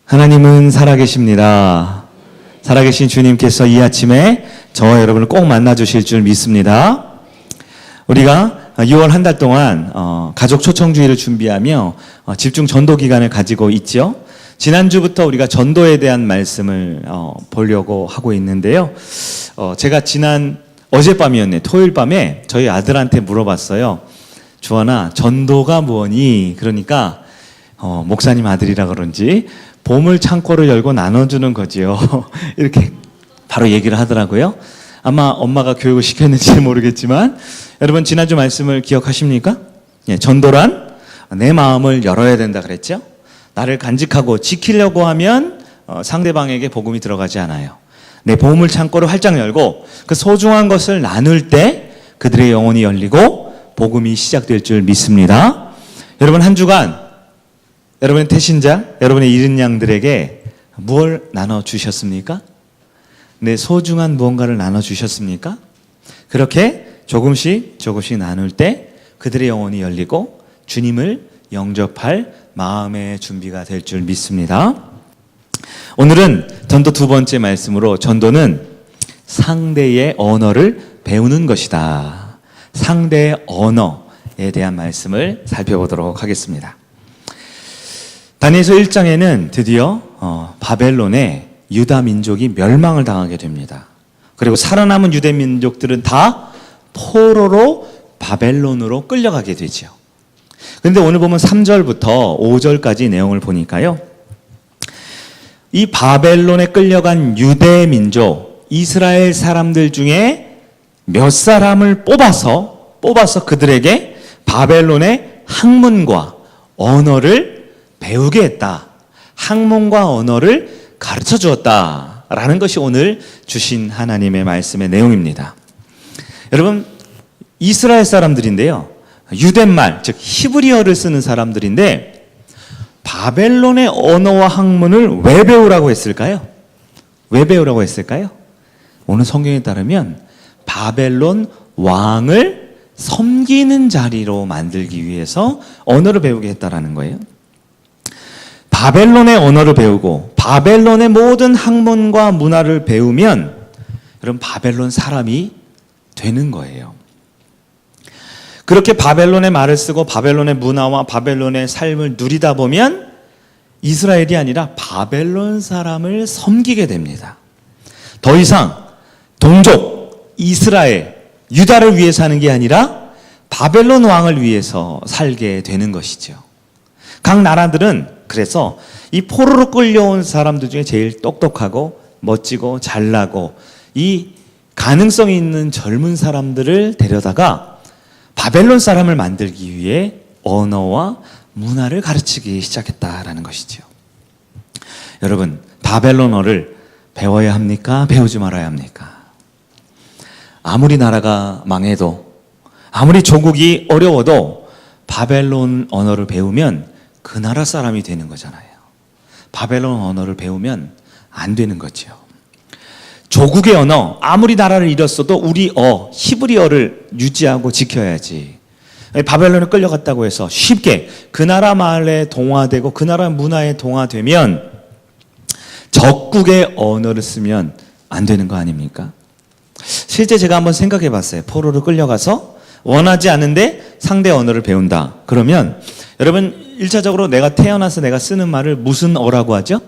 하나님은 살아계십니다. 살아계신 주님께서 이 아침에 저와 여러분을 꼭 만나주실 줄 믿습니다. 우리가 6월 한 달 동안 가족 초청주의를 준비하며 집중 전도 기간을 가지고 있죠. 지난주부터 우리가 전도에 대한 말씀을 보려고 하고 있는데요. 제가 어젯밤이었네, 토요일 밤에 저희 아들한테 물어봤어요. 주원아, 전도가 뭐니? 그러니까 목사님 아들이라 그런지 보물 창고를 열고 나눠주는 거지요. 이렇게 바로 얘기를 하더라고요. 아마 엄마가 교육을 시켰는지 모르겠지만 여러분 지난주 말씀을 기억하십니까? 전도란 내 마음을 열어야 된다 그랬죠. 나를 간직하고 지키려고 하면 상대방에게 복음이 들어가지 않아요. 내 보물 창고를 활짝 열고 그 소중한 것을 나눌 때 그들의 영혼이 열리고 복음이 시작될 줄 믿습니다. 여러분 한 주간 여러분의 태신자, 여러분의 잃은 양들에게 무엇을 나눠주셨습니까? 내 소중한 무언가를 나눠주셨습니까? 그렇게 조금씩 나눌 때 그들의 영혼이 열리고 주님을 영접할 마음의 준비가 될 줄 믿습니다. 오늘은 전도 두 번째 말씀으로 전도는 상대의 언어를 배우는 것이다. 상대의 언어에 대한 말씀을 살펴보도록 하겠습니다. 다니엘서 1장에는 드디어 바벨론의 유다 민족이 멸망을 당하게 됩니다. 그리고 살아남은 유대 민족들은 다 포로로 바벨론으로 끌려가게 되죠. 그런데 오늘 보면 3절부터 5절까지 내용을 보니까요. 이 바벨론에 끌려간 유대 민족, 이스라엘 사람들 중에 몇 사람을 뽑아서 그들에게 바벨론의 학문과 언어를 배우게 했다. 학문과 언어를 가르쳐 주었다라는 것이 오늘 주신 하나님의 말씀의 내용입니다. 여러분, 이스라엘 사람들인데요. 유대말, 즉 히브리어를 쓰는 사람들인데 바벨론의 언어와 학문을 왜 배우라고 했을까요? 왜 배우라고 했을까요? 오늘 성경에 따르면 바벨론 왕을 섬기는 자리로 만들기 위해서 언어를 배우게 했다라는 거예요. 바벨론의 언어를 배우고 바벨론의 모든 학문과 문화를 배우면 그럼 바벨론 사람이 되는 거예요. 그렇게 바벨론의 말을 쓰고 바벨론의 문화와 바벨론의 삶을 누리다 보면 이스라엘이 아니라 바벨론 사람을 섬기게 됩니다. 더 이상 동족, 이스라엘, 유다를 위해 사는 게 아니라 바벨론 왕을 위해서 살게 되는 것이죠. 각 나라들은 그래서 이 포로로 끌려온 사람들 중에 제일 똑똑하고 멋지고 잘나고 이 가능성이 있는 젊은 사람들을 데려다가 바벨론 사람을 만들기 위해 언어와 문화를 가르치기 시작했다라는 것이죠. 여러분, 바벨론어를 배워야 합니까? 배우지 말아야 합니까? 아무리 나라가 망해도 아무리 조국이 어려워도 바벨론 언어를 배우면 그 나라 사람이 되는 거잖아요. 바벨론 언어를 배우면 안 되는 거죠. 조국의 언어, 아무리 나라를 잃었어도 우리 히브리어를 유지하고 지켜야지. 바벨론에 끌려갔다고 해서 쉽게 그 나라 말에 동화되고 그 나라 문화에 동화되면 적국의 언어를 쓰면 안 되는 거 아닙니까? 실제 제가 한번 생각해 봤어요. 포로로 끌려가서 원하지 않은데 상대 언어를 배운다. 그러면 여러분 1차적으로 내가 태어나서 내가 쓰는 말을 무슨 어라고 하죠?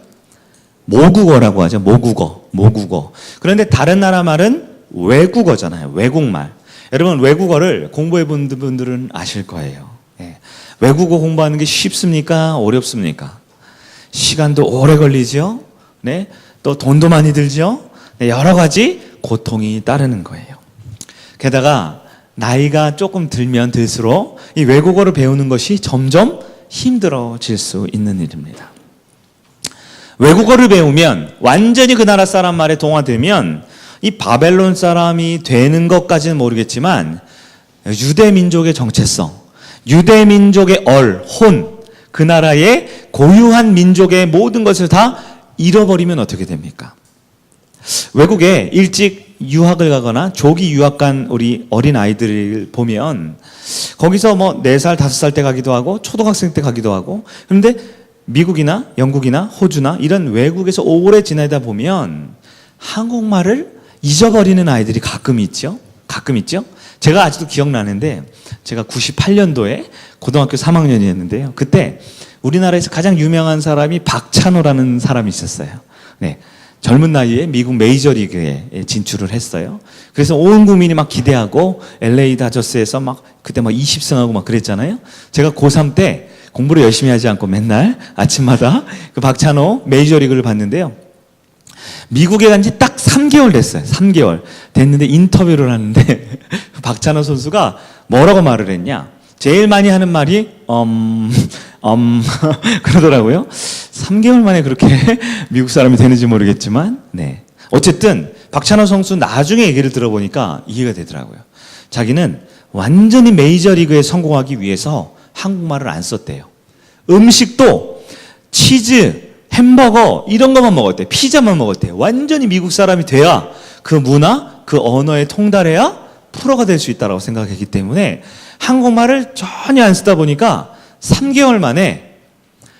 모국어라고 하죠. 모국어. 그런데 다른 나라 말은 외국어잖아요. 외국말. 여러분 외국어를 공부해 본 분들은 아실 거예요. 외국어 공부하는 게 쉽습니까? 어렵습니까? 시간도 오래 걸리죠. 네, 또 돈도 많이 들죠. 네, 여러 가지 고통이 따르는 거예요. 게다가 나이가 조금 들면 들수록 이 외국어를 배우는 것이 점점 힘들어질 수 있는 일입니다. 외국어를 배우면 완전히 그 나라 사람 말에 동화되면 이 바벨론 사람이 되는 것까지는 모르겠지만 유대 민족의 정체성, 유대 민족의 혼, 그 나라의 고유한 민족의 모든 것을 다 잃어버리면 어떻게 됩니까? 외국에 일찍 유학을 가거나 조기 유학 간 우리 어린 아이들을 보면 거기서 4살, 5살 때 가기도 하고 초등학생 때 가기도 하고 그런데 미국이나 영국이나 호주나 이런 외국에서 오래 지내다 보면 한국말을 잊어버리는 아이들이 가끔 있죠. 제가 아직도 기억나는데 제가 98년도에 고등학교 3학년이었는데요. 그때 우리나라에서 가장 유명한 사람이 박찬호라는 사람이 있었어요. 네. 젊은 나이에 미국 메이저리그에 진출을 했어요. 그래서 온 국민이 막 기대하고 LA 다저스에서 막 그때 막 20승하고 막 그랬잖아요. 제가 고3 때 공부를 열심히 하지 않고 맨날 아침마다 그 박찬호 메이저리그를 봤는데요. 미국에 간 지 딱 3개월 됐어요. 3개월 됐는데 인터뷰를 하는데 박찬호 선수가 뭐라고 말을 했냐? 제일 많이 하는 말이 그러더라고요. 3개월 만에 그렇게 미국 사람이 되는지 모르겠지만, 네. 어쨌든 박찬호 선수 나중에 얘기를 들어보니까 이해가 되더라고요. 자기는 완전히 메이저리그에 성공하기 위해서 한국말을 안 썼대요. 음식도 치즈, 햄버거 이런 것만 먹었대요. 피자만 먹었대요. 완전히 미국 사람이 돼야 그 문화, 그 언어에 통달해야 프로가 될 수 있다고 생각했기 때문에 한국말을 전혀 안 쓰다 보니까 3개월 만에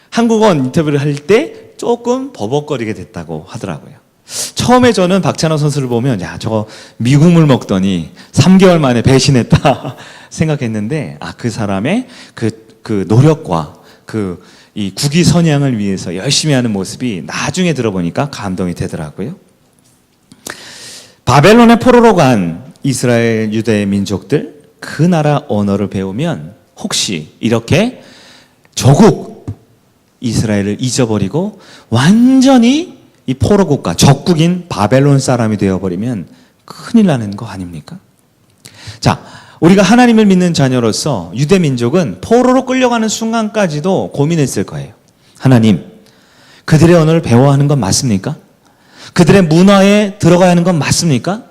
한국어 인터뷰를 할 때 조금 버벅거리게 됐다고 하더라고요. 처음에 저는 박찬호 선수를 보면 야, 저거 미국물 먹더니 3개월 만에 배신했다 생각했는데 그 사람의 그 노력과 이 국위 선양을 위해서 열심히 하는 모습이 나중에 들어보니까 감동이 되더라고요. 바벨론의 포로로 간 이스라엘 유대 민족들 그 나라 언어를 배우면 혹시 이렇게 조국 이스라엘을 잊어버리고 완전히 이 포로 국가 적국인 바벨론 사람이 되어버리면 큰일 나는 거 아닙니까? 자, 우리가 하나님을 믿는 자녀로서 유대 민족은 포로로 끌려가는 순간까지도 고민했을 거예요. 하나님, 그들의 언어를 배워야 하는 건 맞습니까? 그들의 문화에 들어가야 하는 건 맞습니까?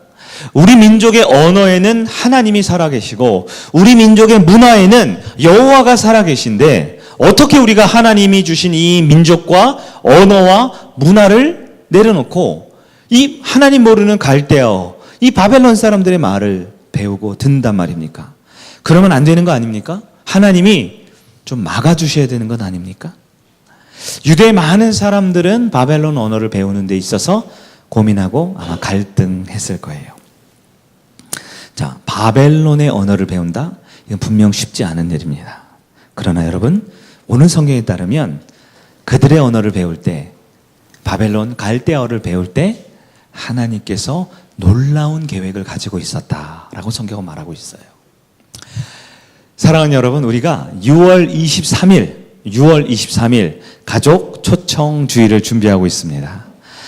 우리 민족의 언어에는 하나님이 살아계시고 우리 민족의 문화에는 여호와가 살아계신데 어떻게 우리가 하나님이 주신 이 민족과 언어와 문화를 내려놓고 이 하나님 모르는 갈대어, 이 바벨론 사람들의 말을 배우고 듣는단 말입니까? 그러면 안 되는 거 아닙니까? 하나님이 좀 막아주셔야 되는 건 아닙니까? 유대의 많은 사람들은 바벨론 언어를 배우는 데 있어서 고민하고 아마 갈등했을 거예요. 자, 바벨론의 언어를 배운다? 이건 분명 쉽지 않은 일입니다. 그러나 여러분, 오늘 성경에 따르면 그들의 언어를 배울 때, 바벨론 갈대어를 배울 때 하나님께서 놀라운 계획을 가지고 있었다라고 성경은 말하고 있어요. 사랑하는 여러분, 우리가 6월 23일 가족 초청 주일을 준비하고 있습니다.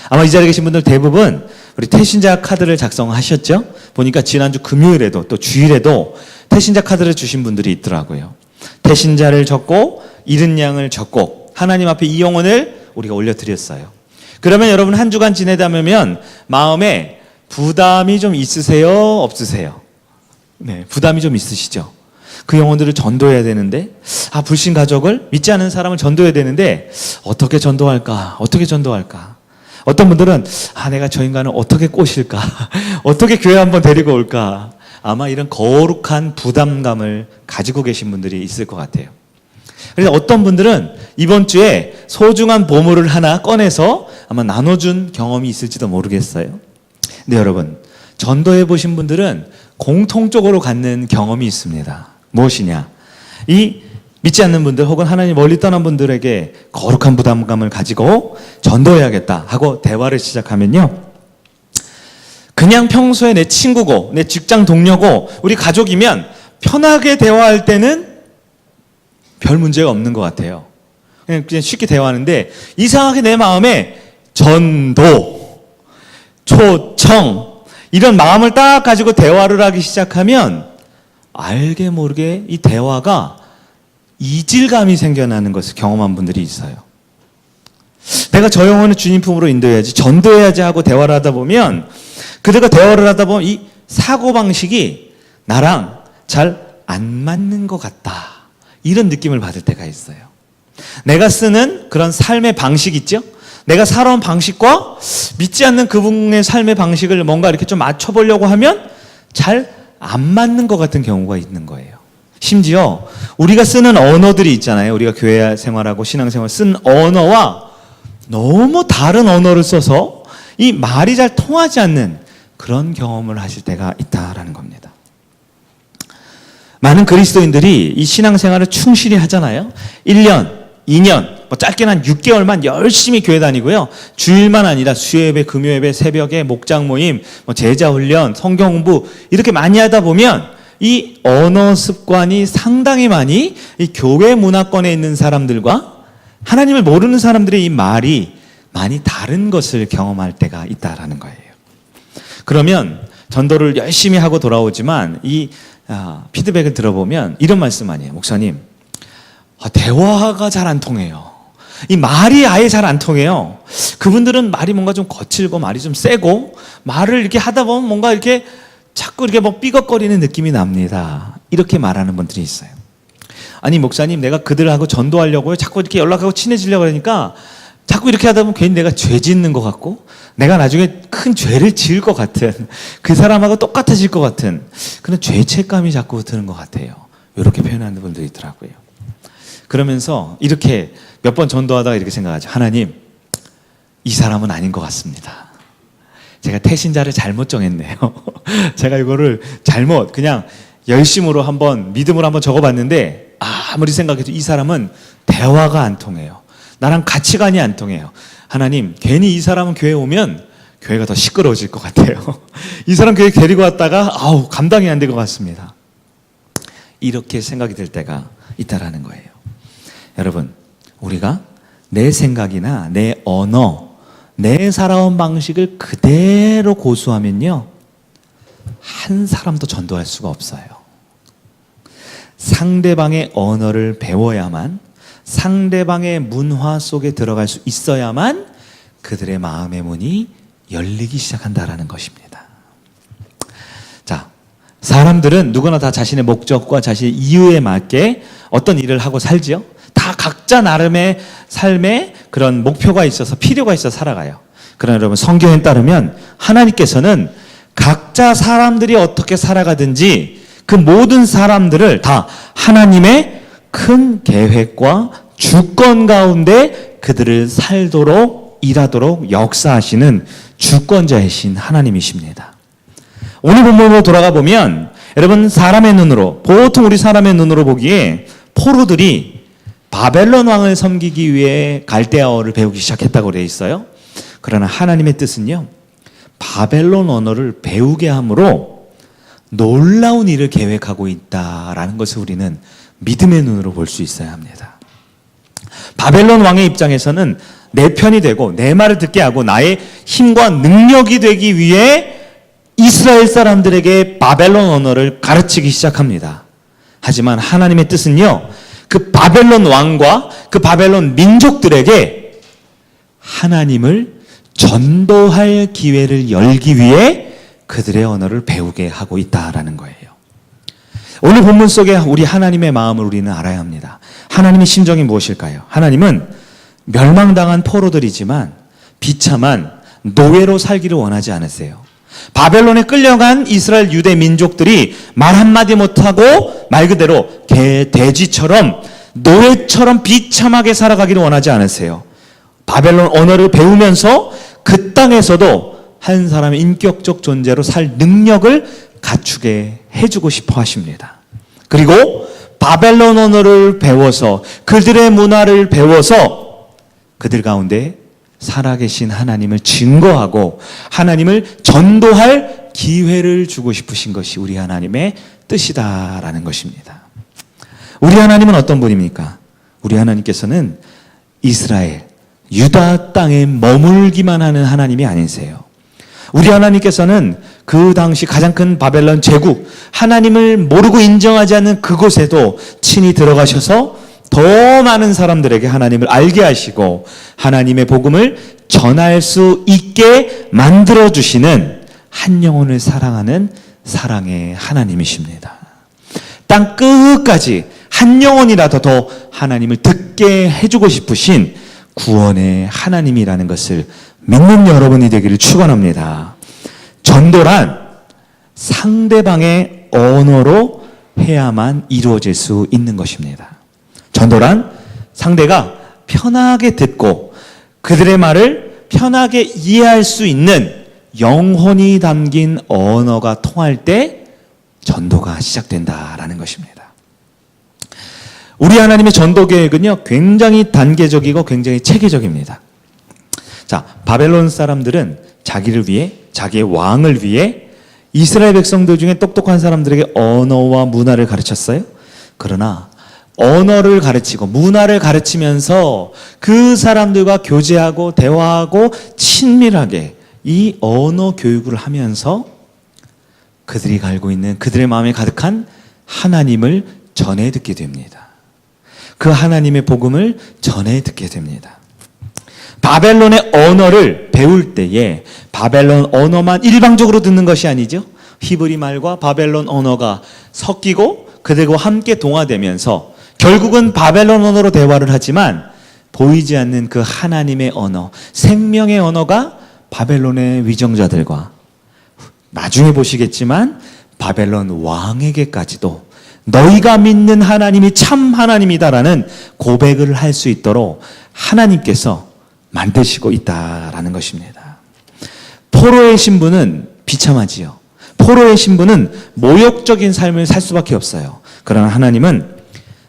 아마 이 자리에 계신 분들 대부분 우리 태신자 카드를 작성하셨죠? 보니까 지난주 금요일에도 또 주일에도 태신자 카드를 주신 분들이 있더라고요. 태신자를 적고 잃은 양을 적고 하나님 앞에 이 영혼을 우리가 올려드렸어요. 그러면 여러분 한 주간 지내다 보면 마음에 부담이 좀 있으세요? 없으세요? 네, 부담이 좀 있으시죠? 그 영혼들을 전도해야 되는데 불신 가족을 믿지 않는 사람을 전도해야 되는데 어떻게 전도할까? 어떤 분들은 내가 저 인간을 어떻게 꼬실까? 어떻게 교회 한번 데리고 올까? 아마 이런 거룩한 부담감을 가지고 계신 분들이 있을 것 같아요. 그래서 어떤 분들은 이번 주에 소중한 보물을 하나 꺼내서 아마 나눠준 경험이 있을지도 모르겠어요. 근데 여러분, 전도해 보신 분들은 공통적으로 갖는 경험이 있습니다. 무엇이냐? 이 믿지 않는 분들 혹은 하나님 멀리 떠난 분들에게 거룩한 부담감을 가지고 전도해야겠다 하고 대화를 시작하면요, 그냥 평소에 내 친구고 내 직장 동료고 우리 가족이면 편하게 대화할 때는 별 문제가 없는 것 같아요. 그냥 쉽게 대화하는데 이상하게 내 마음에 전도, 초청 이런 마음을 딱 가지고 대화를 하기 시작하면 알게 모르게 이 대화가 이질감이 생겨나는 것을 경험한 분들이 있어요. 내가 저 영혼을 주님 품으로 인도해야지, 전도해야지 하고 대화를 하다 보면 그들과 대화를 하다 보면 이 사고방식이 나랑 잘 안 맞는 것 같다, 이런 느낌을 받을 때가 있어요. 내가 쓰는 그런 삶의 방식 있죠? 내가 살아온 방식과 믿지 않는 그분의 삶의 방식을 뭔가 이렇게 좀 맞춰보려고 하면 잘 안 맞는 것 같은 경우가 있는 거예요. 심지어 우리가 쓰는 언어들이 있잖아요. 우리가 교회 생활하고 신앙생활 쓴 언어와 너무 다른 언어를 써서 이 말이 잘 통하지 않는 그런 경험을 하실 때가 있다라는 겁니다. 많은 그리스도인들이 이 신앙생활을 충실히 하잖아요. 1년, 2년, 짧게는 한 6개월만 열심히 교회 다니고요. 주일만 아니라 수요예배, 금요예배, 새벽에 목장 모임, 제자 훈련, 성경 공부 이렇게 많이 하다 보면 이 언어 습관이 상당히 많이 이 교회 문화권에 있는 사람들과 하나님을 모르는 사람들의 이 말이 많이 다른 것을 경험할 때가 있다라는 거예요. 그러면 전도를 열심히 하고 돌아오지만 이 피드백을 들어보면 이런 말씀 많이 해요. 목사님, 대화가 잘 안 통해요. 이 말이 아예 잘 안 통해요. 그분들은 말이 뭔가 좀 거칠고 말이 좀 세고 말을 이렇게 하다 보면 뭔가 이렇게 자꾸 이렇게 뭐 삐걱거리는 느낌이 납니다. 이렇게 말하는 분들이 있어요. 아니 목사님, 내가 그들하고 전도하려고요. 자꾸 이렇게 연락하고 친해지려고 하니까 자꾸 이렇게 하다 보면 괜히 내가 죄 짓는 것 같고 내가 나중에 큰 죄를 지을 것 같은, 그 사람하고 똑같아질 것 같은 그런 죄책감이 자꾸 드는 것 같아요. 이렇게 표현하는 분들이 있더라고요. 그러면서 이렇게 몇 번 전도하다가 이렇게 생각하죠. 하나님, 이 사람은 아닌 것 같습니다. 제가 태신자를 잘못 정했네요. 제가 이거를 잘못 그냥 열심으로 한번 믿음으로 한번 적어봤는데 아무리 생각해도 이 사람은 대화가 안 통해요. 나랑 가치관이 안 통해요. 하나님, 괜히 이 사람은 교회에 오면 교회가 더 시끄러워질 것 같아요. 이 사람 교회 데리고 왔다가 감당이 안 될 것 같습니다. 이렇게 생각이 들 때가 있다라는 거예요. 여러분, 우리가 내 생각이나 내 언어, 내 살아온 방식을 그대로 고수하면요, 한 사람도 전도할 수가 없어요. 상대방의 언어를 배워야만, 상대방의 문화 속에 들어갈 수 있어야만 그들의 마음의 문이 열리기 시작한다라는 것입니다. 자, 사람들은 누구나 다 자신의 목적과 자신의 이유에 맞게 어떤 일을 하고 살지요. 다 각자 나름의 삶에 그런 목표가 있어서 필요가 있어서 살아가요. 그러나 여러분, 성경에 따르면 하나님께서는 각자 사람들이 어떻게 살아가든지 그 모든 사람들을 다 하나님의 큰 계획과 주권 가운데 그들을 살도록 일하도록 역사하시는 주권자이신 하나님이십니다. 오늘 본문으로 돌아가 보면 여러분, 사람의 눈으로, 보통 우리 사람의 눈으로 보기에 포로들이 바벨론 왕을 섬기기 위해 갈대아어를 배우기 시작했다고 되어 있어요. 그러나 하나님의 뜻은요, 바벨론 언어를 배우게 함으로 놀라운 일을 계획하고 있다라는 것을 우리는 믿음의 눈으로 볼 수 있어야 합니다. 바벨론 왕의 입장에서는 내 편이 되고 내 말을 듣게 하고 나의 힘과 능력이 되기 위해 이스라엘 사람들에게 바벨론 언어를 가르치기 시작합니다. 하지만 하나님의 뜻은요, 그 바벨론 왕과 그 바벨론 민족들에게 하나님을 전도할 기회를 열기 위해 그들의 언어를 배우게 하고 있다라는 거예요. 오늘 본문 속에 우리 하나님의 마음을 우리는 알아야 합니다. 하나님의 심정이 무엇일까요? 하나님은 멸망당한 포로들이지만 비참한 노예로 살기를 원하지 않으세요. 바벨론에 끌려간 이스라엘 유대 민족들이 말 한마디 못하고 말 그대로 돼지처럼 노예처럼 비참하게 살아가기를 원하지 않으세요. 바벨론 언어를 배우면서 그 땅에서도 한 사람의 인격적 존재로 살 능력을 갖추게 해주고 싶어 하십니다. 그리고 바벨론 언어를 배워서 그들의 문화를 배워서 그들 가운데 살아계신 하나님을 증거하고 하나님을 전도할 기회를 주고 싶으신 것이 우리 하나님의 뜻이다라는 것입니다. 우리 하나님은 어떤 분입니까? 우리 하나님께서는 이스라엘, 유다 땅에 머물기만 하는 하나님이 아니세요. 우리 하나님께서는 그 당시 가장 큰 바벨론 제국, 하나님을 모르고 인정하지 않는 그곳에도 친히 들어가셔서 더 많은 사람들에게 하나님을 알게 하시고 하나님의 복음을 전할 수 있게 만들어주시는 한 영혼을 사랑하는 사랑의 하나님이십니다. 땅 끝까지 한 영혼이라도 더 하나님을 듣게 해주고 싶으신 구원의 하나님이라는 것을 믿는 여러분이 되기를 축원합니다. 전도란 상대방의 언어로 해야만 이루어질 수 있는 것입니다. 전도란 상대가 편하게 듣고 그들의 말을 편하게 이해할 수 있는 영혼이 담긴 언어가 통할 때 전도가 시작된다라는 것입니다. 우리 하나님의 전도 계획은요, 굉장히 단계적이고 굉장히 체계적입니다. 자, 바벨론 사람들은 자기를 위해, 자기의 왕을 위해 이스라엘 백성들 중에 똑똑한 사람들에게 언어와 문화를 가르쳤어요. 그러나 언어를 가르치고 문화를 가르치면서 그 사람들과 교제하고 대화하고 친밀하게 이 언어 교육을 하면서 그들이 알고 있는 그들의 마음에 가득한 하나님을 전해 듣게 됩니다. 그 하나님의 복음을 전해 듣게 됩니다. 바벨론의 언어를 배울 때에 바벨론 언어만 일방적으로 듣는 것이 아니죠. 히브리 말과 바벨론 언어가 섞이고 그들과 함께 동화되면서 결국은 바벨론 언어로 대화를 하지만 보이지 않는 그 하나님의 언어, 생명의 언어가 바벨론의 위정자들과 나중에 보시겠지만 바벨론 왕에게까지도 너희가 믿는 하나님이 참 하나님이다라는 고백을 할 수 있도록 하나님께서 만드시고 있다라는 것입니다. 포로의 신분은 비참하지요. 포로의 신분은 모욕적인 삶을 살 수밖에 없어요. 그러나 하나님은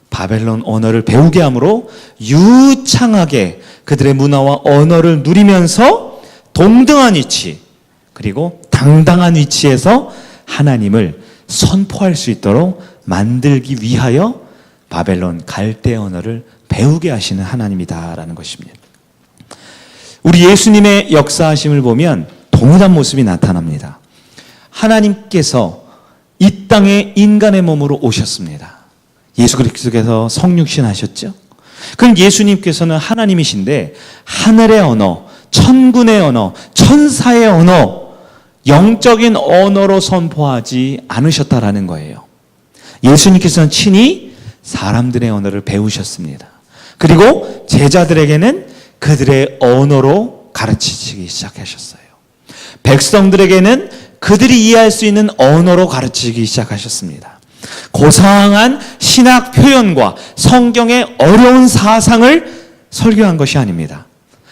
바벨론 언어를 배우게 함으로 유창하게 그들의 문화와 언어를 누리면서 동등한 위치 그리고 당당한 위치에서 하나님을 선포할 수 있도록 만들기 위하여 바벨론 갈대 언어를 배우게 하시는 하나님이다라는 것입니다. 우리 예수님의 역사하심을 보면 동일한 모습이 나타납니다. 하나님께서 이 땅에 인간의 몸으로 오셨습니다. 예수 그리스도께서 성육신 하셨죠. 그럼 예수님께서는 하나님이신데 하늘의 언어, 천군의 언어, 천사의 언어, 영적인 언어로 선포하지 않으셨다라는 거예요. 예수님께서는 친히 사람들의 언어를 배우셨습니다. 그리고 제자들에게는 그들의 언어로 가르치시기 시작하셨어요. 백성들에게는 그들이 이해할 수 있는 언어로 가르치기 시작하셨습니다. 고상한 신학 표현과 성경의 어려운 사상을 설교한 것이 아닙니다.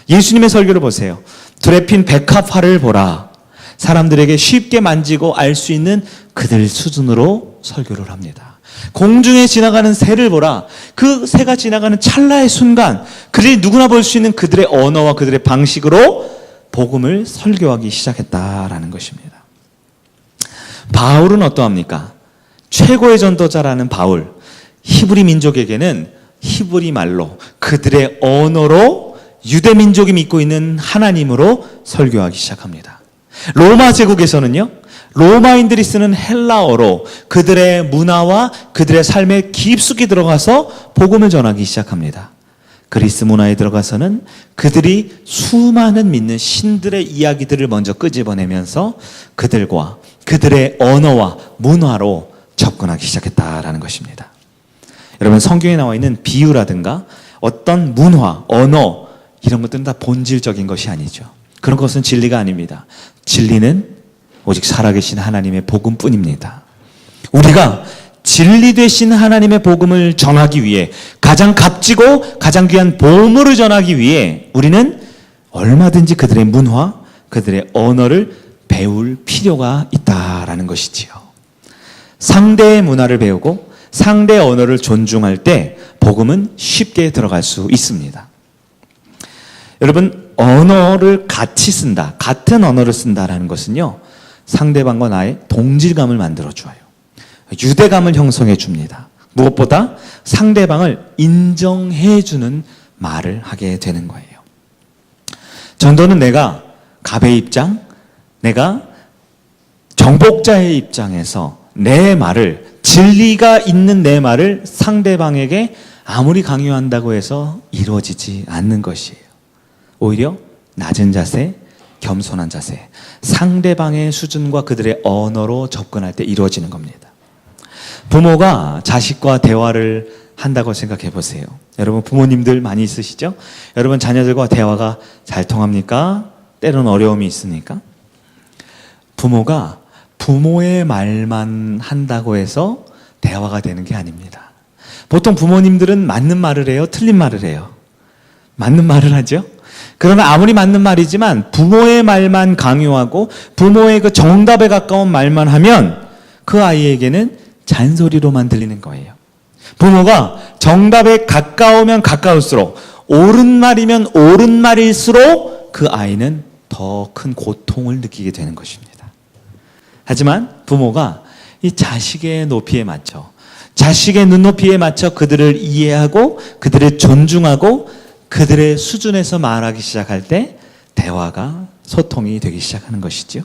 예수님의 설교를 보세요. 들에 핀 백합화를 보라. 사람들에게 쉽게 만지고 알 수 있는 그들 수준으로 설교를 합니다. 공중에 지나가는 새를 보라. 그 새가 지나가는 찰나의 순간 그들이 누구나 볼 수 있는 그들의 언어와 그들의 방식으로 복음을 설교하기 시작했다라는 것입니다. 바울은 어떠합니까? 최고의 전도자라는 바울, 히브리 민족에게는 히브리 말로 그들의 언어로 유대 민족이 믿고 있는 하나님으로 설교하기 시작합니다. 로마 제국에서는요, 로마인들이 쓰는 헬라어로 그들의 문화와 그들의 삶에 깊숙이 들어가서 복음을 전하기 시작합니다. 그리스 문화에 들어가서는 그들이 수많은 믿는 신들의 이야기들을 먼저 끄집어내면서 그들과 그들의 언어와 문화로 접근하기 시작했다라는 것입니다. 여러분, 성경에 나와 있는 비유라든가 어떤 문화, 언어 이런 것들은 다 본질적인 것이 아니죠. 그런 것은 진리가 아닙니다. 진리는 오직 살아계신 하나님의 복음뿐입니다. 우리가 진리 되신 하나님의 복음을 전하기 위해 가장 값지고 가장 귀한 보물을 전하기 위해 우리는 얼마든지 그들의 문화, 그들의 언어를 배울 필요가 있다라는 것이지요. 상대의 문화를 배우고 상대의 언어를 존중할 때 복음은 쉽게 들어갈 수 있습니다. 여러분, 언어를 같이 쓴다, 같은 언어를 쓴다라는 것은요, 상대방과 나의 동질감을 만들어줘요. 유대감을 형성해 줍니다. 무엇보다 상대방을 인정해주는 말을 하게 되는 거예요. 전도는 내가 갑의 입장, 내가 정복자의 입장에서 내 말을, 진리가 있는 내 말을 상대방에게 아무리 강요한다고 해서 이루어지지 않는 것이에요. 오히려 낮은 자세, 겸손한 자세, 상대방의 수준과 그들의 언어로 접근할 때 이루어지는 겁니다. 부모가 자식과 대화를 한다고 생각해 보세요. 여러분, 부모님들 많이 있으시죠? 여러분, 자녀들과 대화가 잘 통합니까? 때로는 어려움이 있습니까? 부모가 부모의 말만 한다고 해서 대화가 되는 게 아닙니다. 보통 부모님들은 맞는 말을 해요? 틀린 말을 해요? 맞는 말을 하죠? 그러나 아무리 맞는 말이지만 부모의 말만 강요하고 부모의 그 정답에 가까운 말만 하면 그 아이에게는 잔소리로만 들리는 거예요. 부모가 정답에 가까우면 가까울수록 옳은 말이면 옳은 말일수록 그 아이는 더 큰 고통을 느끼게 되는 것입니다. 하지만 부모가 이 자식의 높이에 맞춰, 자식의 눈높이에 맞춰 그들을 이해하고 그들을 존중하고 그들의 수준에서 말하기 시작할 때 대화가 소통이 되기 시작하는 것이죠.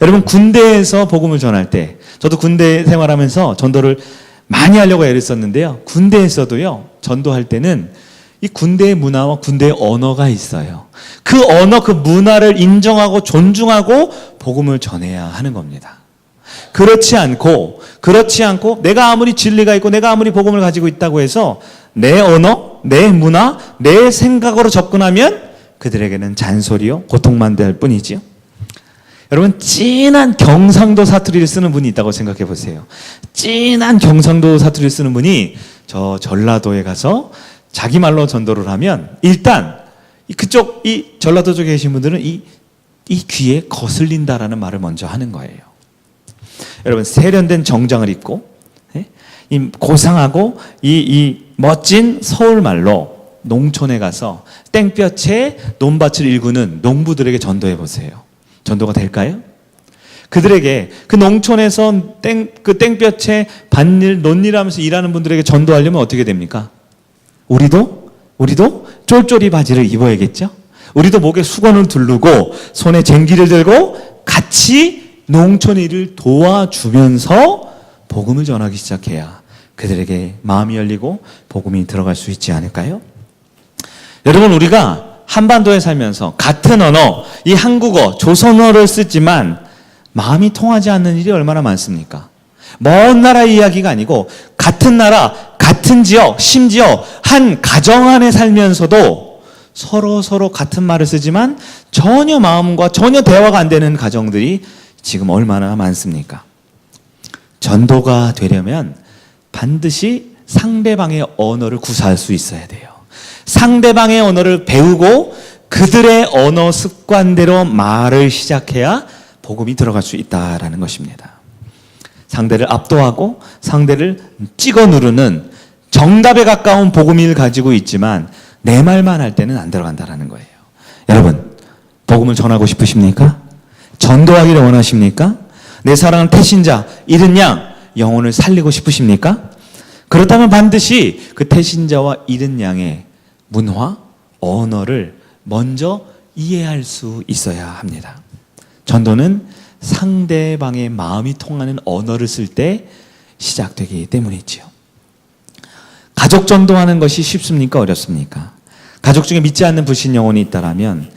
여러분, 군대에서 복음을 전할 때, 저도 군대 생활하면서 전도를 많이 하려고 애를 썼는데요. 군대에서도요, 전도할 때는 이 군대의 문화와 군대의 언어가 있어요. 그 언어, 그 문화를 인정하고 존중하고 복음을 전해야 하는 겁니다. 그렇지 않고 내가 아무리 진리가 있고 내가 아무리 복음을 가지고 있다고 해서 내 언어, 내 문화, 내 생각으로 접근하면 그들에게는 잔소리요, 고통만 될 뿐이지요. 여러분, 진한 경상도 사투리를 쓰는 분이 있다고 생각해 보세요. 진한 경상도 사투리를 쓰는 분이 저 전라도에 가서 자기 말로 전도를 하면 일단 그쪽 이 전라도 쪽에 계신 분들은 이 귀에 거슬린다라는 말을 먼저 하는 거예요. 여러분, 세련된 정장을 입고 이 고상하고 이 멋진 서울말로 농촌에 가서 땡볕에 논밭을 일구는 농부들에게 전도해 보세요. 전도가 될까요? 그들에게 그 농촌에서 그 땡볕에 밭일, 논일하면서 일하는 분들에게 전도하려면 어떻게 됩니까? 우리도 쫄쫄이 바지를 입어야겠죠? 우리도 목에 수건을 두르고 손에 쟁기를 들고 같이 농촌 일을 도와주면서 복음을 전하기 시작해야 그들에게 마음이 열리고 복음이 들어갈 수 있지 않을까요? 여러분, 우리가 한반도에 살면서 같은 언어, 이 한국어, 조선어를 쓰지만 마음이 통하지 않는 일이 얼마나 많습니까? 먼 나라의 이야기가 아니고 같은 나라, 같은 지역, 심지어 한 가정 안에 살면서도 서로 같은 말을 쓰지만 전혀 마음과 전혀 대화가 안 되는 가정들이 지금 얼마나 많습니까? 전도가 되려면 반드시 상대방의 언어를 구사할 수 있어야 돼요. 상대방의 언어를 배우고 그들의 언어 습관대로 말을 시작해야 복음이 들어갈 수 있다라는 것입니다. 상대를 압도하고 상대를 찍어 누르는 정답에 가까운 복음을 가지고 있지만 내 말만 할 때는 안 들어간다라는 거예요. 여러분, 복음을 전하고 싶으십니까? 전도하기를 원하십니까? 내 사랑하는 태신자, 잃은 양, 영혼을 살리고 싶으십니까? 그렇다면 반드시 그 태신자와 잃은 양의 문화, 언어를 먼저 이해할 수 있어야 합니다. 전도는 상대방의 마음이 통하는 언어를 쓸 때 시작되기 때문이지요. 가족 전도하는 것이 쉽습니까? 어렵습니까? 가족 중에 믿지 않는 불신 영혼이 있다라면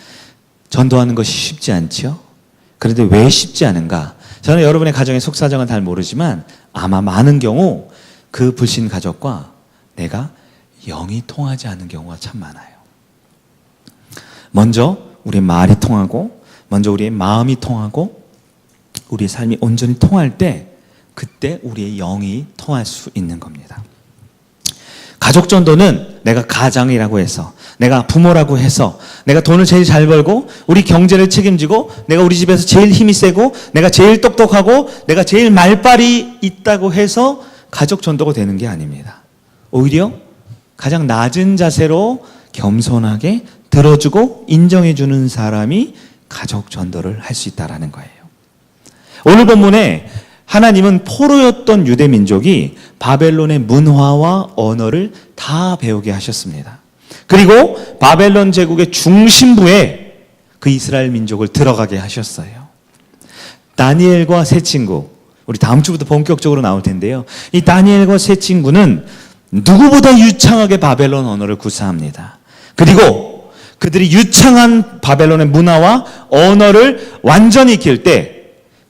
전도하는 것이 쉽지 않지요? 그런데 왜 쉽지 않은가? 저는 여러분의 가정의 속사정은 잘 모르지만 아마 많은 경우 그 불신 가족과 내가 영이 통하지 않는 경우가 참 많아요. 먼저 우리의 말이 통하고, 먼저 우리의 마음이 통하고, 우리의 삶이 온전히 통할 때 그때 우리의 영이 통할 수 있는 겁니다. 가족 전도는 내가 가장이라고 해서, 내가 부모라고 해서, 내가 돈을 제일 잘 벌고 우리 경제를 책임지고 내가 우리 집에서 제일 힘이 세고 내가 제일 똑똑하고 내가 제일 말빨이 있다고 해서 가족 전도가 되는 게 아닙니다. 오히려 가장 낮은 자세로 겸손하게 들어주고 인정해주는 사람이 가족 전도를 할 수 있다는 거예요. 오늘 본문에 하나님은 포로였던 유대 민족이 바벨론의 문화와 언어를 다 배우게 하셨습니다. 그리고 바벨론 제국의 중심부에 그 이스라엘 민족을 들어가게 하셨어요. 다니엘과 세 친구, 우리 다음 주부터 본격적으로 나올 텐데요. 이 다니엘과 세 친구는 누구보다 유창하게 바벨론 언어를 구사합니다. 그리고 그들이 유창한 바벨론의 문화와 언어를 완전히 익힐 때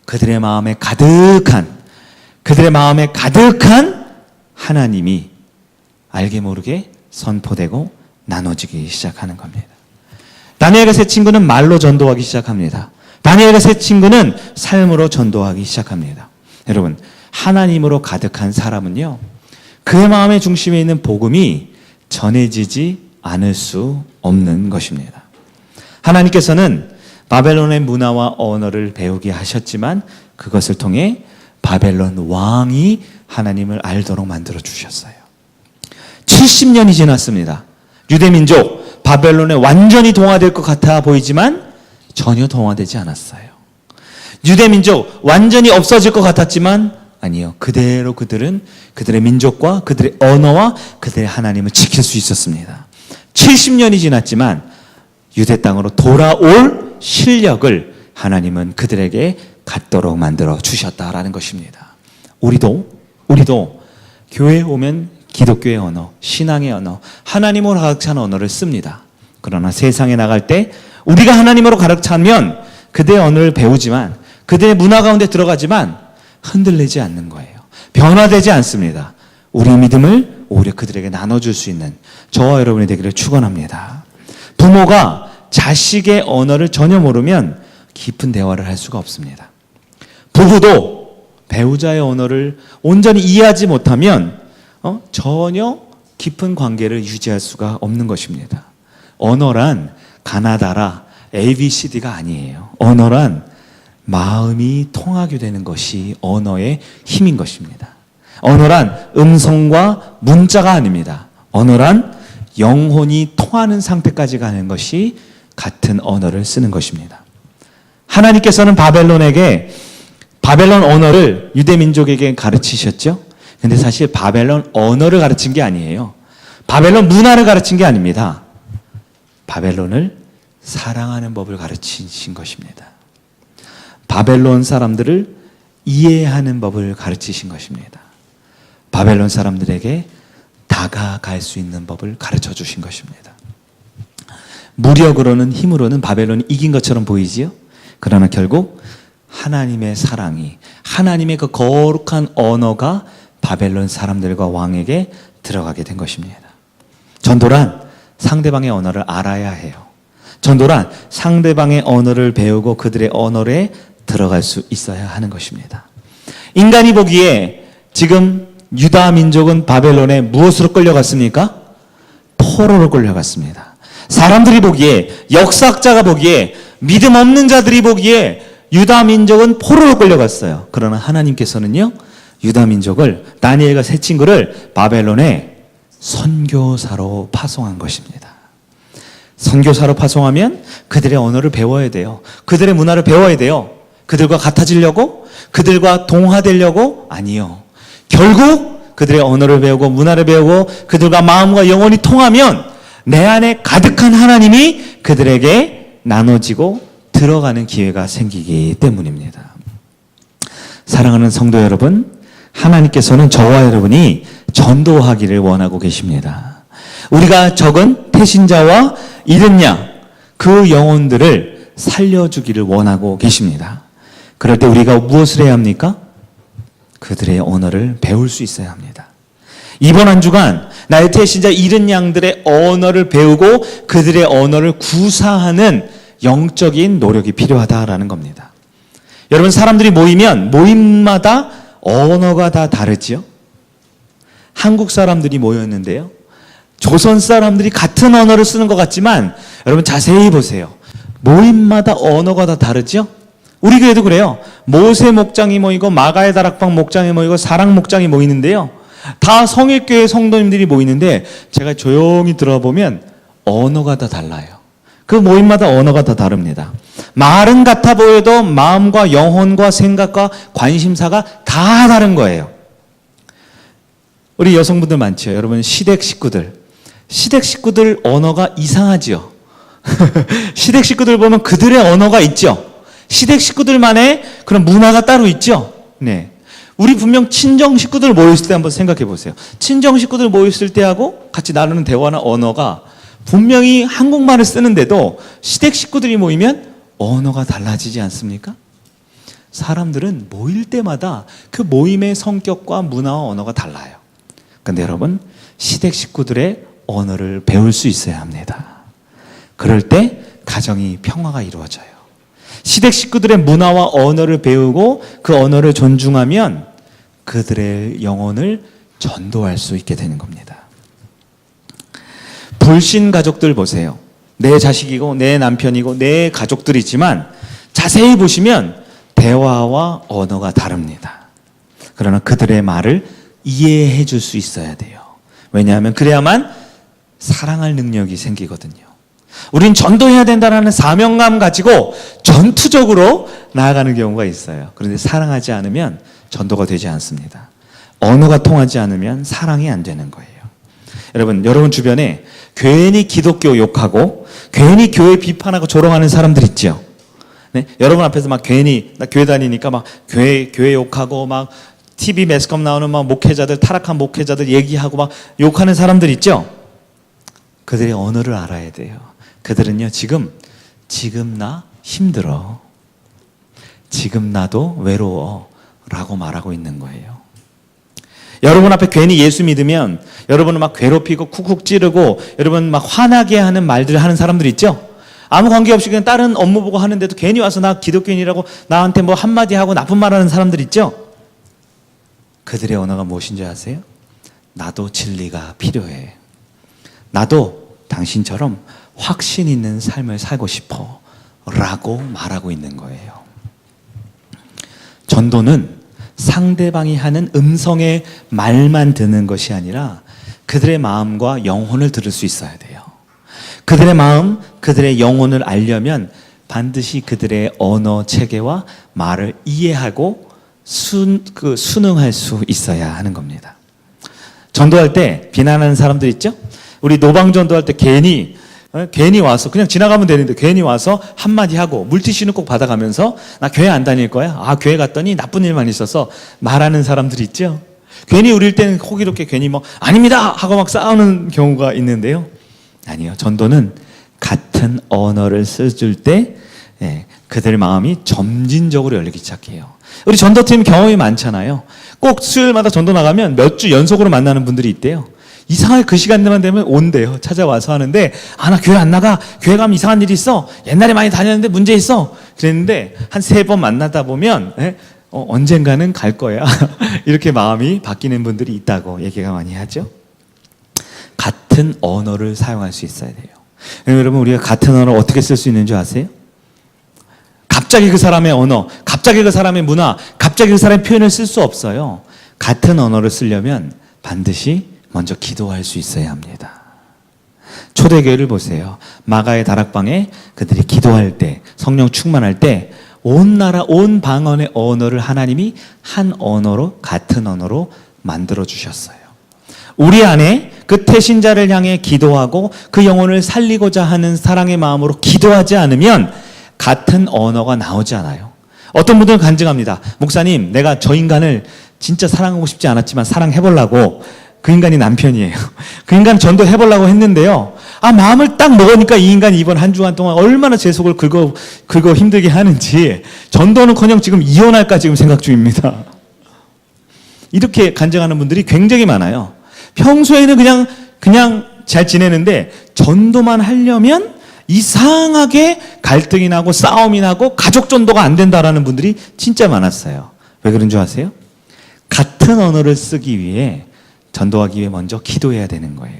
그들의 마음에 가득한 하나님이 알게 모르게 선포되고 나눠지기 시작하는 겁니다. 다니엘과 세 친구는 말로 전도하기 시작합니다. 다니엘과 세 친구는 삶으로 전도하기 시작합니다. 여러분, 하나님으로 가득한 사람은요, 그의 마음의 중심에 있는 복음이 전해지지 않을 수 없는 것입니다. 하나님께서는 바벨론의 문화와 언어를 배우게 하셨지만 그것을 통해 바벨론 왕이 하나님을 알도록 만들어 주셨어요. 70년이 지났습니다. 유대민족 바벨론에 완전히 동화될 것 같아 보이지만 전혀 동화되지 않았어요. 유대민족 완전히 없어질 것 같았지만 아니요. 그대로 그들은 그들의 민족과 그들의 언어와 그들의 하나님을 지킬 수 있었습니다. 70년이 지났지만 유대 땅으로 돌아올 실력을 하나님은 그들에게 갖도록 만들어 주셨다라는 것입니다. 우리도 교회에 오면 기독교의 언어, 신앙의 언어, 하나님으로 가득 찬 언어를 씁니다. 그러나 세상에 나갈 때 우리가 하나님으로 가득 차면 그들의 언어를 배우지만 그들의 문화 가운데 들어가지만 흔들리지 않는 거예요. 변화되지 않습니다. 우리 믿음을 오히려 그들에게 나눠줄 수 있는 저와 여러분이 되기를 축원합니다. 부모가 자식의 언어를 전혀 모르면 깊은 대화를 할 수가 없습니다. 부부도 배우자의 언어를 온전히 이해하지 못하면 전혀 깊은 관계를 유지할 수가 없는 것입니다. 언어란 가나다라 ABCD가 아니에요. 언어란 마음이 통하게 되는 것이 언어의 힘인 것입니다. 언어란 음성과 문자가 아닙니다. 언어란 영혼이 통하는 상태까지 가는 것이 같은 언어를 쓰는 것입니다. 하나님께서는 바벨론 언어를 유대민족에게 가르치셨죠? 근데 사실 바벨론 언어를 가르친 게 아니에요. 바벨론 문화를 가르친 게 아닙니다. 바벨론을 사랑하는 법을 가르치신 것입니다. 바벨론 사람들을 이해하는 법을 가르치신 것입니다. 바벨론 사람들에게 다가갈 수 있는 법을 가르쳐 주신 것입니다. 무력으로는 힘으로는 바벨론이 이긴 것처럼 보이지요? 그러나 결국 하나님의 사랑이, 하나님의 그 거룩한 언어가 바벨론 사람들과 왕에게 들어가게 된 것입니다. 전도란 상대방의 언어를 알아야 해요. 전도란 상대방의 언어를 배우고 그들의 언어에 들어갈 수 있어야 하는 것입니다. 인간이 보기에 지금 유다 민족은 바벨론에 무엇으로 끌려갔습니까? 포로로 끌려갔습니다. 사람들이 보기에, 역사학자가 보기에, 믿음 없는 자들이 보기에 유다 민족은 포로로 끌려갔어요. 그러나 하나님께서는요, 유다 민족을, 다니엘과 세 친구를 바벨론에 선교사로 파송한 것입니다. 선교사로 파송하면 그들의 언어를 배워야 돼요. 그들의 문화를 배워야 돼요. 그들과 같아지려고? 그들과 동화되려고? 아니요. 결국 그들의 언어를 배우고 문화를 배우고 그들과 마음과 영혼이 통하면 내 안에 가득한 하나님이 그들에게 나눠지고 들어가는 기회가 생기기 때문입니다. 사랑하는 성도 여러분, 하나님께서는 저와 여러분이 전도하기를 원하고 계십니다. 우리가 적은 태신자와 잃은 양, 그 영혼들을 살려주기를 원하고 계십니다. 그럴 때 우리가 무엇을 해야 합니까? 그들의 언어를 배울 수 있어야 합니다. 이번 한 주간 나의 태신자 잃은 양들의 언어를 배우고 그들의 언어를 구사하는 영적인 노력이 필요하다라는 겁니다. 여러분, 사람들이 모이면 모임마다 언어가 다 다르지요? 한국 사람들이 모였는데요, 조선 사람들이 같은 언어를 쓰는 것 같지만 여러분 자세히 보세요. 모임마다 언어가 다 다르죠? 우리 교회도 그래요. 모세 목장이 모이고 마가의 다락방 목장이 모이고 사랑 목장이 모이는데요, 다 성일교회 성도님들이 모이는데 제가 조용히 들어보면 언어가 다 달라요. 그 모임마다 언어가 다 다릅니다. 말은 같아 보여도 마음과 영혼과 생각과 관심사가 다 다른 거예요. 우리 여성분들 많죠. 여러분, 시댁 식구들 언어가 이상하지요. 시댁 식구들 보면 그들의 언어가 있죠. 시댁 식구들만의 그런 문화가 따로 있죠. 네. 우리 분명 친정 식구들 모였을 때 한번 생각해 보세요. 친정 식구들 모였을 때하고 같이 나누는 대화나 언어가 분명히 한국말을 쓰는데도 시댁 식구들이 모이면 언어가 달라지지 않습니까? 사람들은 모일 때마다 그 모임의 성격과 문화와 언어가 달라요. 그런데 여러분, 시댁 식구들의 언어를 배울 수 있어야 합니다. 그럴 때 가정이 평화가 이루어져요. 시댁 식구들의 문화와 언어를 배우고 그 언어를 존중하면 그들의 영혼을 전도할 수 있게 되는 겁니다. 불신 가족들 보세요. 내 자식이고 내 남편이고 내 가족들이지만 자세히 보시면 대화와 언어가 다릅니다. 그러나 그들의 말을 이해해 줄 수 있어야 돼요. 왜냐하면 그래야만 사랑할 능력이 생기거든요. 우린 전도해야 된다는 사명감 가지고 전투적으로 나아가는 경우가 있어요. 그런데 사랑하지 않으면 전도가 되지 않습니다. 언어가 통하지 않으면 사랑이 안 되는 거예요. 여러분 주변에 괜히 기독교 욕하고 괜히 교회 비판하고 조롱하는 사람들 있죠. 네? 여러분 앞에서 막 괜히 나 교회 다니니까 막 교회 욕하고 막 TV 매스컴 나오는 막 목회자들 타락한 목회자들 얘기하고 막 욕하는 사람들 있죠. 그들의 언어를 알아야 돼요. 그들은요 지금 나 힘들어. 지금 나도 외로워. 라고 말하고 있는 거예요. 여러분 앞에 괜히 예수 믿으면 여러분은 막 괴롭히고 쿡쿡 찌르고 여러분 막 화나게 하는 말들 하는 사람들 있죠? 아무 관계없이 그냥 다른 업무 보고 하는데도 괜히 와서 나 기독교인이라고 나한테 뭐 한마디 하고 나쁜 말 하는 사람들 있죠? 그들의 언어가 무엇인지 아세요? 나도 진리가 필요해. 나도 당신처럼 확신 있는 삶을 살고 싶어. 라고 말하고 있는 거예요. 전도는 상대방이 하는 음성의 말만 듣는 것이 아니라 그들의 마음과 영혼을 들을 수 있어야 돼요. 그들의 마음, 그들의 영혼을 알려면 반드시 그들의 언어 체계와 말을 이해하고 순응할 수 있어야 하는 겁니다. 전도할 때 비난하는 사람들 있죠? 우리 노방 전도할 때 괜히 와서 그냥 지나가면 되는데 괜히 와서 한마디 하고 물티슈는 꼭 받아가면서 나 교회 안 다닐 거야. 교회 갔더니 나쁜 일만 있어서 말하는 사람들 있죠. 괜히 우릴 때는 호기롭게 괜히 뭐 아닙니다 하고 막 싸우는 경우가 있는데요. 아니요. 전도는 같은 언어를 써줄 때 그들 마음이 점진적으로 열리기 시작해요. 우리 전도팀 경험이 많잖아요. 꼭 수요일마다 전도 나가면 몇 주 연속으로 만나는 분들이 있대요. 이상하게 그 시간대만 되면 온대요. 찾아와서 하는데 나 교회 안 나가. 교회 가면 이상한 일이 있어. 옛날에 많이 다녔는데 문제 있어. 그랬는데 한 3번 만나다 보면 언젠가는 갈 거야. 이렇게 마음이 바뀌는 분들이 있다고 얘기가 많이 하죠. 같은 언어를 사용할 수 있어야 돼요. 여러분 우리가 같은 언어를 어떻게 쓸 수 있는 줄 아세요? 갑자기 그 사람의 언어, 갑자기 그 사람의 문화, 갑자기 그 사람의 표현을 쓸 수 없어요. 같은 언어를 쓰려면 반드시 먼저 기도할 수 있어야 합니다. 초대교회를 보세요. 마가의 다락방에 그들이 기도할 때, 성령 충만할 때 온 나라, 온 방언의 언어를 하나님이 한 언어로, 같은 언어로 만들어 주셨어요. 우리 안에 그 태신자를 향해 기도하고 그 영혼을 살리고자 하는 사랑의 마음으로 기도하지 않으면 같은 언어가 나오지 않아요. 어떤 분들은 간증합니다. 목사님, 내가 저 인간을 진짜 사랑하고 싶지 않았지만 사랑해보려고 그 인간이 남편이에요. 그 인간 전도해보려고 했는데요. 마음을 딱 먹으니까 이 인간이 이번 한 주간 동안 얼마나 제 속을 긁어 힘들게 하는지 전도는커녕 지금 이혼할까 지금 생각 중입니다. 이렇게 간증하는 분들이 굉장히 많아요. 평소에는 그냥 잘 지내는데 전도만 하려면 이상하게 갈등이 나고 싸움이 나고 가족 전도가 안 된다라는 분들이 진짜 많았어요. 왜 그런 줄 아세요? 같은 언어를 쓰기 위해 전도하기 위해 먼저 기도해야 되는 거예요.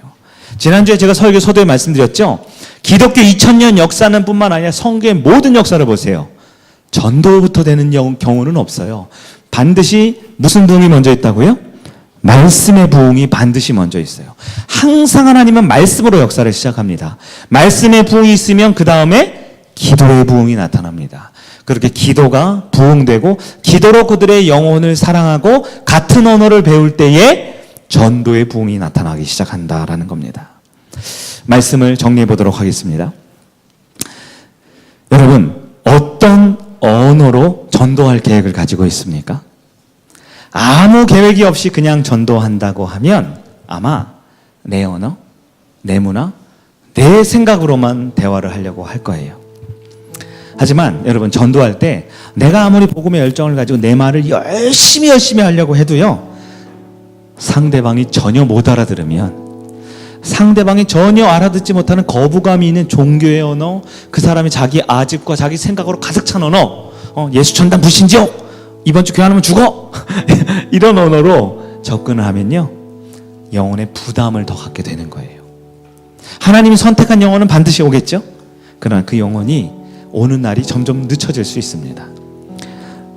지난주에 제가 설교 서두에 말씀드렸죠. 기독교 2000년 역사는 뿐만 아니라 성경의 모든 역사를 보세요. 전도부터 되는 경우는 없어요. 반드시 무슨 부흥이 먼저 있다고요? 말씀의 부흥이 반드시 먼저 있어요. 항상 하나님은 말씀으로 역사를 시작합니다. 말씀의 부흥이 있으면 그 다음에 기도의 부흥이 나타납니다. 그렇게 기도가 부흥되고 기도로 그들의 영혼을 사랑하고 같은 언어를 배울 때에 전도의 부흥이 나타나기 시작한다라는 겁니다. 말씀을 정리해 보도록 하겠습니다. 여러분, 어떤 언어로 전도할 계획을 가지고 있습니까? 아무 계획이 없이 그냥 전도한다고 하면 아마 내 언어, 내 문화, 내 생각으로만 대화를 하려고 할 거예요. 하지만 여러분, 전도할 때 내가 아무리 복음의 열정을 가지고 내 말을 열심히 하려고 해도요, 상대방이 전혀 못 알아들으면, 상대방이 전혀 알아듣지 못하는 거부감이 있는 종교의 언어, 그 사람이 자기 아집과 자기 생각으로 가득 찬 언어, 예수 천당 불신지옥 이번 주 교환하면 죽어! 이런 언어로 접근을 하면요, 영혼의 부담을 더 갖게 되는 거예요. 하나님이 선택한 영혼은 반드시 오겠죠? 그러나 그 영혼이 오는 날이 점점 늦춰질 수 있습니다.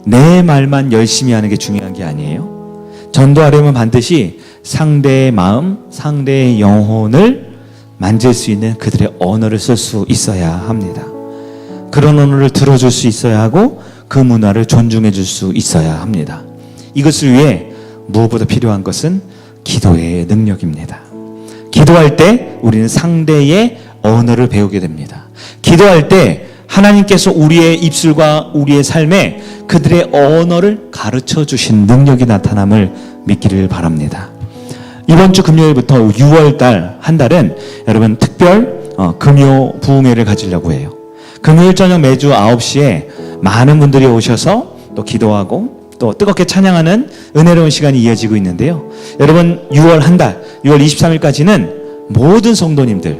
내 말만 열심히 하는 게 중요한 게 아니에요. 전도하려면 반드시 상대의 마음, 상대의 영혼을 만질 수 있는 그들의 언어를 쓸 수 있어야 합니다. 그런 언어를 들어줄 수 있어야 하고 그 문화를 존중해 줄 수 있어야 합니다. 이것을 위해 무엇보다 필요한 것은 기도의 능력입니다. 기도할 때 우리는 상대의 언어를 배우게 됩니다. 기도할 때 하나님께서 우리의 입술과 우리의 삶에 그들의 언어를 가르쳐 주신 능력이 나타남을 믿기를 바랍니다. 이번 주 금요일부터 6월달 한 달은 여러분 특별 금요 부흥회를 가지려고 해요. 금요일 저녁 매주 9시에 많은 분들이 오셔서 또 기도하고 또 뜨겁게 찬양하는 은혜로운 시간이 이어지고 있는데요. 여러분 6월 한 달, 6월 23일까지는 모든 성도님들,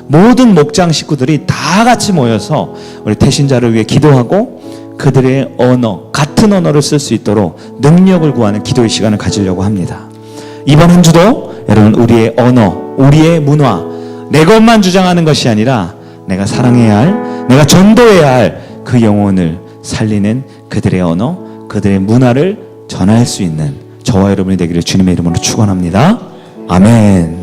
모든 목장 식구들이 다 같이 모여서 우리 태신자를 위해 기도하고 그들의 언어, 같은 언어를 쓸 수 있도록 능력을 구하는 기도의 시간을 가지려고 합니다. 이번 한 주도 여러분 우리의 언어, 우리의 문화, 내 것만 주장하는 것이 아니라 내가 사랑해야 할, 내가 전도해야 할 그 영혼을 살리는 그들의 언어, 그들의 문화를 전할 수 있는 저와 여러분이 되기를 주님의 이름으로 축원합니다. 아멘.